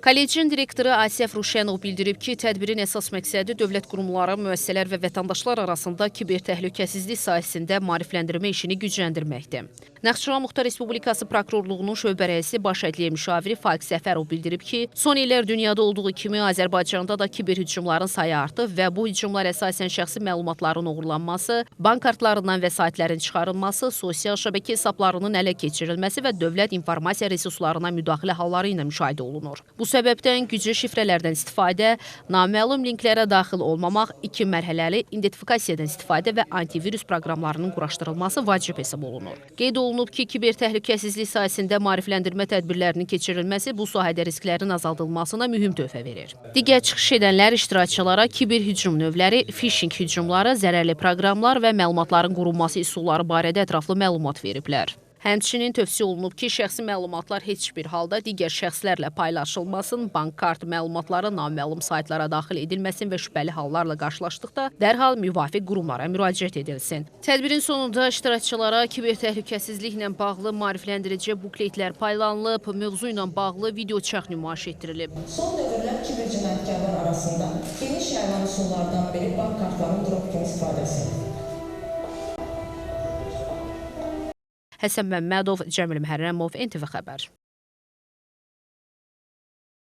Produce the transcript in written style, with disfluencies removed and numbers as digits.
Kollecin direktoru Asif Ruşenov bildirib ki, tədbirin əsas məqsədi dövlət qurumları, müəssisələr və vətəndaşlar arasında kiber təhlükəsizlik sahəsində maarifləndirmə işini gücləndirməkdir. Naxçıvan Muxtar Respublikası Prokurorluğunun şöbə rəisi baş ədliyyə müşaviri Faiq Səfərov bildirib ki, son illər dünyada olduğu kimi Azərbaycanda da kiber hücumların sayı artıb və bu hücumlar əsasən şəxsi məlumatların oğurlanması, bank kartlarından vəsaitlərin çıxarılması, sosial şəbəkə hesablarının ələ keçirilməsi və dövlət informasiya resurslarına müdaxilə halları ilə müşahidə olunur. Bu səbəbdən güclü şifrələrdən istifadə, naməlum linklərə daxil olmamaq, 2 mərhələli identifikasiyadan istifadə və antivirus proqramlarının quraşdırılması vacib hesab olunur. Qeyd olunub ki, kiber təhlükəsizlik sahəsində maarifləndirmə tədbirlərinin keçirilməsi bu sahədə risklərin azaldılmasına mühüm töhfə verir. Digər çıxış edənlər iştirakçılara kiber hücum növləri, phishing hücumları, zərərli proqramlar və məlumatların qorunması üsulları barədə ətraflı məlumat veriblər. Həmçinin tövsiyə olunub ki, şəxsi məlumatlar heç bir halda digər şəxslərlə paylaşılmasın, bank kartı məlumatları naməlum saytlara daxil edilməsin və şübhəli hallarla qarşılaşdıqda dərhal müvafiq qurumlara müraciət edilsin. Tədbirin sonunda iştirakçılara kiber təhlükəsizliklə bağlı maarifləndirici bukletlər paylanılıb, mövzu ilə bağlı video çarx nümayiş etdirilib. Son dövrlər kiber cinayətkarlar arasında geniş yayılan üsullardan biri bank kartlarının drop kimi istifadəsidir. Həsən Məmmədov, Cəmil Məhərrəmov, NTV Xəbər.